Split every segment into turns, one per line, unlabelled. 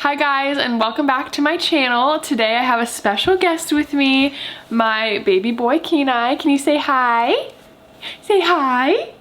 Hi guys, and welcome back to my channel. Today I have a special guest with me, my baby boy KYLIE. Can you say hi? Say hi.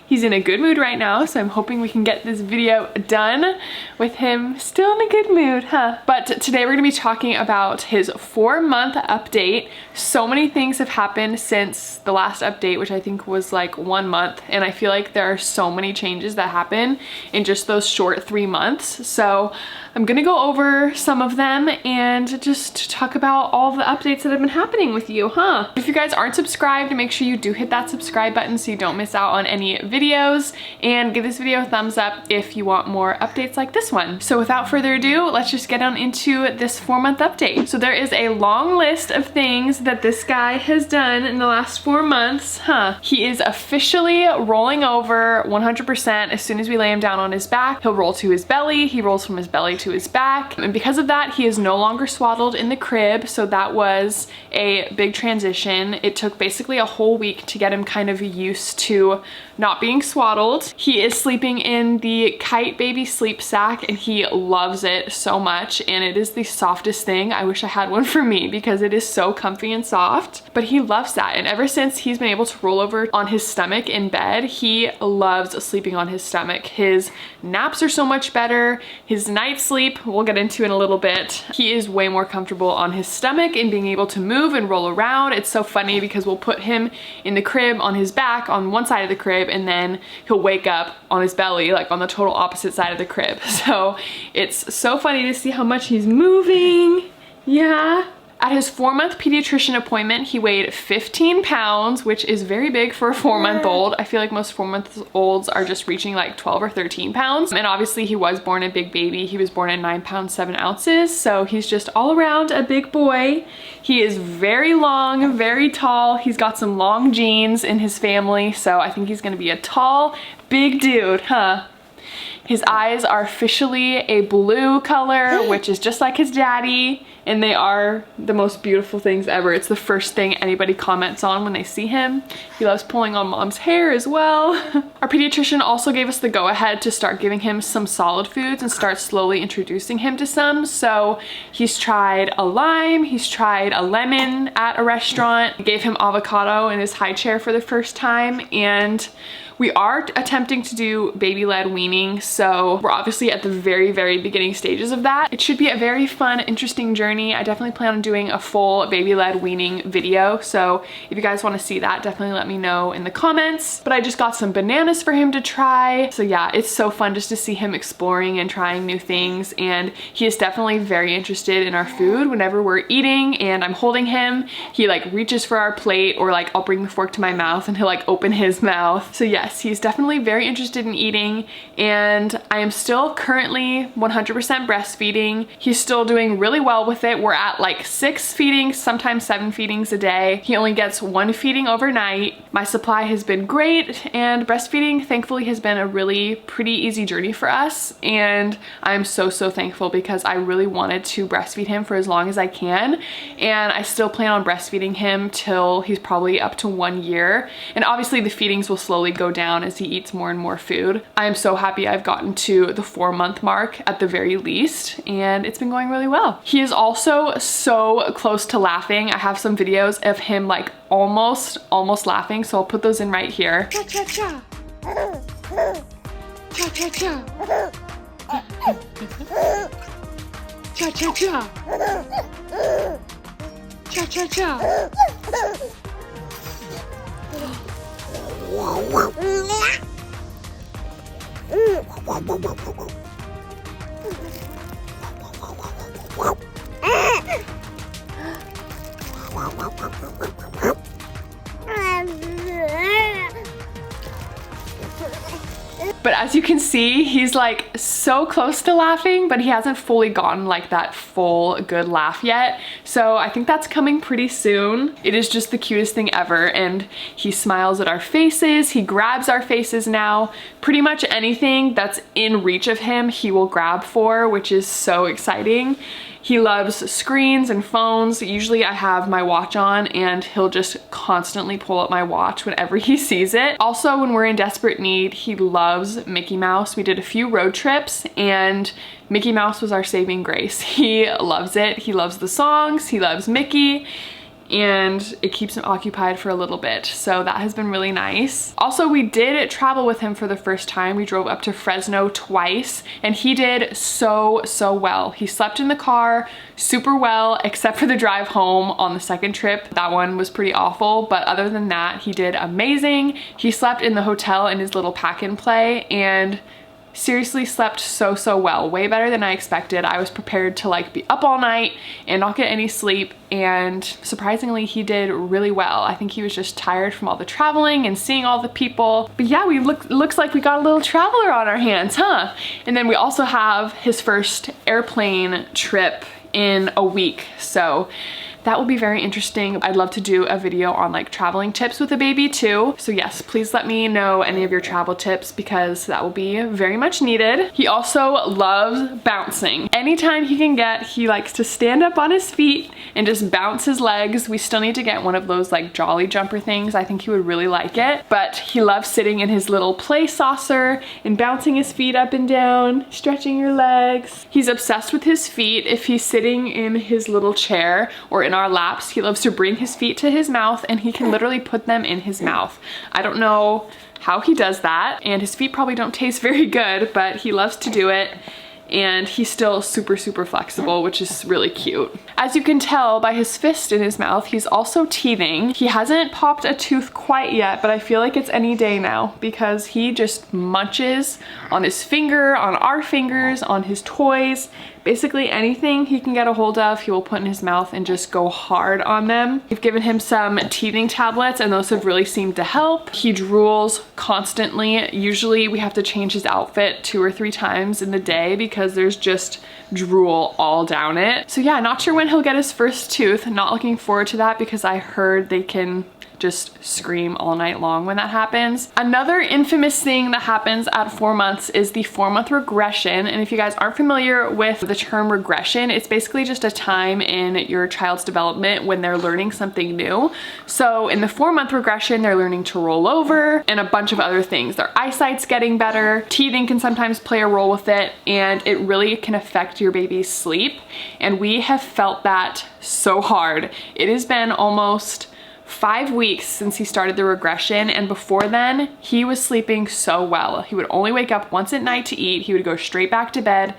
He's in a good mood right now, so I'm hoping we can get this video done with him still in a good mood, huh? But today we're gonna be talking about his 4-month update. So many things have happened since the last update, which I think was like 1 month, and I feel like there are so many changes that happen in just those short 3 months. So I'm gonna go over some of them and just talk about all the updates that have been happening with you, huh? If you guys aren't subscribed, make sure you do hit that subscribe button so you don't miss out on any videos, and give this video a thumbs up if you want more updates like this one. So without further ado, let's just get on into this 4-month update. So there is a long list of things that this guy has done in the last 4 months, huh? He is officially rolling over 100%. As soon as we lay him down on his back, he'll roll to his belly. He rolls from his belly to his back, and because of that he is no longer swaddled in the crib, so that was a big transition. It took basically a whole week to get him kind of used to not being swaddled. He is sleeping in the Kite Baby sleep sack and he loves it so much, and it is the softest thing. I wish I had one for me because it is so comfy and soft, but he loves that. And ever since he's been able to roll over on his stomach in bed, he loves sleeping on his stomach. His naps are so much better. His night sleep, we'll get into in a little bit. He is way more comfortable on his stomach and being able to move and roll around. It's so funny because we'll put him in the crib on his back on one side of the crib, and then he'll wake up on his belly, like on the total opposite side of the crib. So it's so funny to see how much he's moving. Yeah. At his 4-month pediatrician appointment, he weighed 15 pounds, which is very big for a 4-month-old. I feel like most 4-month-olds are just reaching like 12 or 13 pounds. And obviously he was born a big baby. He was born at 9 pounds, 7 ounces. So he's just all around a big boy. He is very long, very tall. He's got some long genes in his family. So I think he's gonna be a tall, big dude, huh? His eyes are officially a blue color, which is just like his daddy, and they are the most beautiful things ever. It's the first thing anybody comments on when they see him. He loves pulling on mom's hair as well. Our pediatrician also gave us the go-ahead to start giving him some solid foods and start slowly introducing him to some. So he's tried a lime, he's tried a lemon at a restaurant. We gave him avocado in his high chair for the first time, and we are attempting to do baby-led weaning, so we're obviously at the very, very beginning stages of that. It should be a very fun, interesting journey. I definitely plan on doing a full baby-led weaning video, so if you guys want to see that, definitely let me know in the comments. But I just got some bananas for him to try. So yeah, it's so fun just to see him exploring and trying new things, and he is definitely very interested in our food. Whenever we're eating and I'm holding him, he like reaches for our plate, or like I'll bring the fork to my mouth and he'll like open his mouth. So yeah, he's definitely very interested in eating, and I am still currently 100% breastfeeding. He's still doing really well with it. We're at like 6 feedings, sometimes 7 feedings a day. He only gets 1 feeding overnight. My supply has been great, and breastfeeding thankfully has been a really pretty easy journey for us, and I'm so thankful because I really wanted to breastfeed him for as long as I can, and I still plan on breastfeeding him till he's probably up to 1 year, and obviously the feedings will slowly go down as he eats more and more food. I am so happy I've gotten to the 4-month mark at the very least, and it's been going really well. He is also so close to laughing. I have some videos of him like almost laughing, so I'll put those in right here. Cha cha cha. Cha cha cha. Cha cha cha. Cha cha cha. But as you can see, he's like so close to laughing, but he hasn't fully gotten like that full good laugh yet. So I think that's coming pretty soon. It is just the cutest thing ever, and he smiles at our faces. He grabs our faces now. pretty much anything that's in reach of him, he will grab for, which is so exciting. He loves screens and phones. Usually I have my watch on and he'll just constantly pull up my watch whenever he sees it. Also, when we're in desperate need, he loves Mickey Mouse. We did a few road trips and Mickey Mouse was our saving grace. He loves it. He loves the songs. He loves Mickey. And it keeps him occupied for a little bit. So that has been really nice. Also, we did travel with him for the first time. We drove up to Fresno twice and he did so well. He slept in the car super well, except for the drive home on the second trip. That one was pretty awful, but other than that, he did amazing. He slept in the hotel in his little pack and play and seriously slept so well, way better than I expected. I was prepared to like be up all night and not get any sleep, and surprisingly he did really well. I think he was just tired from all the traveling and seeing all the people. But yeah, looks like we got a little traveler on our hands, huh? And then we also have his first airplane trip in a week, so that will be very interesting. I'd love to do a video on like traveling tips with a baby too. So yes, please let me know any of your travel tips because that will be very much needed. He also loves bouncing. Anytime he can get, he likes to stand up on his feet and just bounce his legs. We still need to get one of those like jolly jumper things. I think he would really like it. But he loves sitting in his little play saucer and bouncing his feet up and down, stretching your legs. He's obsessed with his feet. If he's sitting in his little chair or in our laps, he loves to bring his feet to his mouth and he can literally put them in his mouth. I don't know how he does that, and his feet probably don't taste very good, but he loves to do it. And he's still super flexible, which is really cute. As you can tell by his fist in his mouth, he's also teething. He hasn't popped a tooth quite yet, but I feel like it's any day now because he just munches on his finger, on our fingers, on his toys. Basically anything he can get a hold of, he will put in his mouth and just go hard on them. We've given him some teething tablets and those have really seemed to help. He drools constantly. Usually we have to change his outfit 2 or 3 times in the day because there's just drool all down it. So yeah, not sure when he'll get his first tooth. Not looking forward to that because I heard they can just scream all night long when that happens. Another infamous thing that happens at 4 months is the 4-month regression. And if you guys aren't familiar with the term regression, it's basically just a time in your child's development when they're learning something new. So in the 4-month regression, they're learning to roll over and a bunch of other things. Their eyesight's getting better. Teething can sometimes play a role with it, and it really can affect your baby's sleep. And we have felt that so hard. It has been almost 5 weeks since he started the regression, and before then he was sleeping so well. He would only wake up once at night to eat, he would go straight back to bed,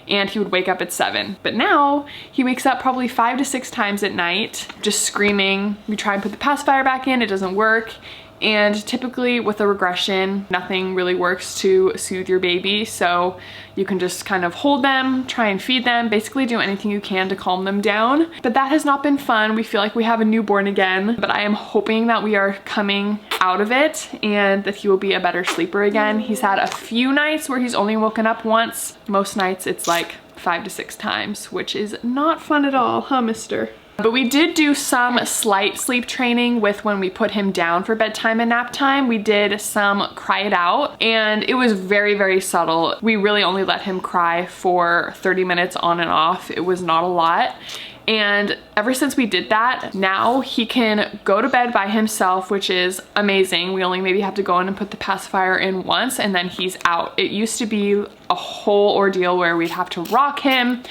and he would wake up at 7. But now he wakes up probably 5 to 6 times at night just screaming. We try and put the pacifier back in, it doesn't work. And typically with a regression, nothing really works to soothe your baby. So you can just kind of hold them, try and feed them, basically do anything you can to calm them down. But that has not been fun. We feel like we have a newborn again, but I am hoping that we are coming out of it and that he will be a better sleeper again. He's had a few nights where he's only woken up once. Most nights it's like 5 to 6 times, which is not fun at all, huh, mister? But we did do some slight sleep training with when we put him down for bedtime and nap time. We did some cry it out and it was very subtle. We really only let him cry for 30 minutes on and off. It was not a lot. And ever since we did that, now he can go to bed by himself, which is amazing. We only maybe have to go in and put the pacifier in once and then he's out. It used to be a whole ordeal where we'd have to rock him,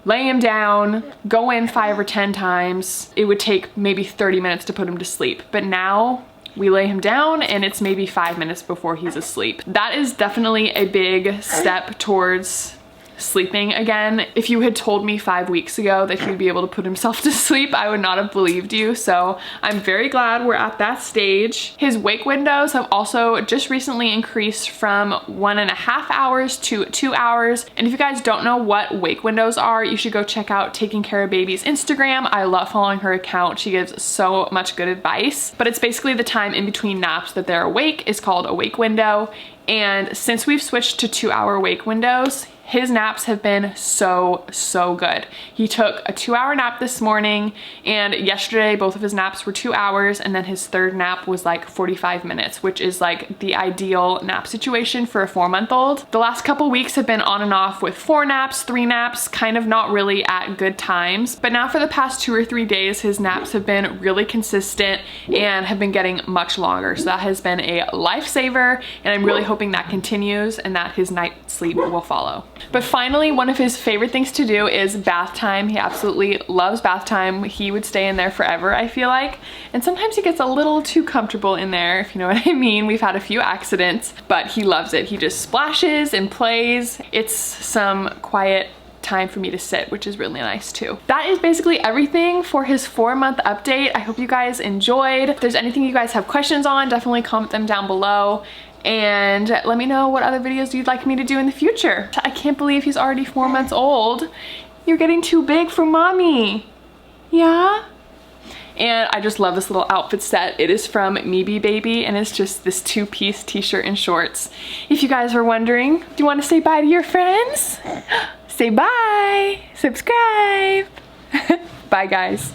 lay him down, go in 5 or 10 times. It would take maybe 30 minutes to put him to sleep. But now we lay him down and it's maybe 5 minutes before he's asleep. That is definitely a big step towards sleeping again. If you had told me 5 weeks ago that he would be able to put himself to sleep, I would not have believed you. So I'm very glad we're at that stage. His wake windows have also just recently increased from 1.5 hours to 2 hours. And if you guys don't know what wake windows are, you should go check out Taking Care of Baby's Instagram. I love following her account. She gives so much good advice, but it's basically the time in between naps that they're awake is called a wake window. And since we've switched to 2-hour wake windows, his naps have been so good. He took a 2-hour nap this morning, and yesterday both of his naps were 2 hours, and then his third nap was like 45 minutes, which is like the ideal nap situation for a 4-month-old. The last couple weeks have been on and off with 4 naps, 3 naps, kind of not really at good times. But now for the past 2 or 3 days, his naps have been really consistent and have been getting much longer. So that has been a lifesaver, and I'm really hoping that continues and that his night sleep will follow. But finally, one of his favorite things to do is bath time. He absolutely loves bath time. He would stay in there forever, I feel like. And sometimes he gets a little too comfortable in there, if you know what I mean. We've had a few accidents, but he loves it. He just splashes and plays. It's some quiet time for me to sit, which is really nice too. That is basically everything for his 4-month update. I hope you guys enjoyed. If there's anything you guys have questions on, definitely comment them down below. And let me know what other videos you'd like me to do in the future. I can't believe he's already 4 months old. You're getting too big for mommy. Yeah? And I just love this little outfit set. It is from Meebe Baby, and it's just this 2-piece t-shirt and shorts. If you guys were wondering, do you want to say bye to your friends? Say bye, subscribe. Bye guys.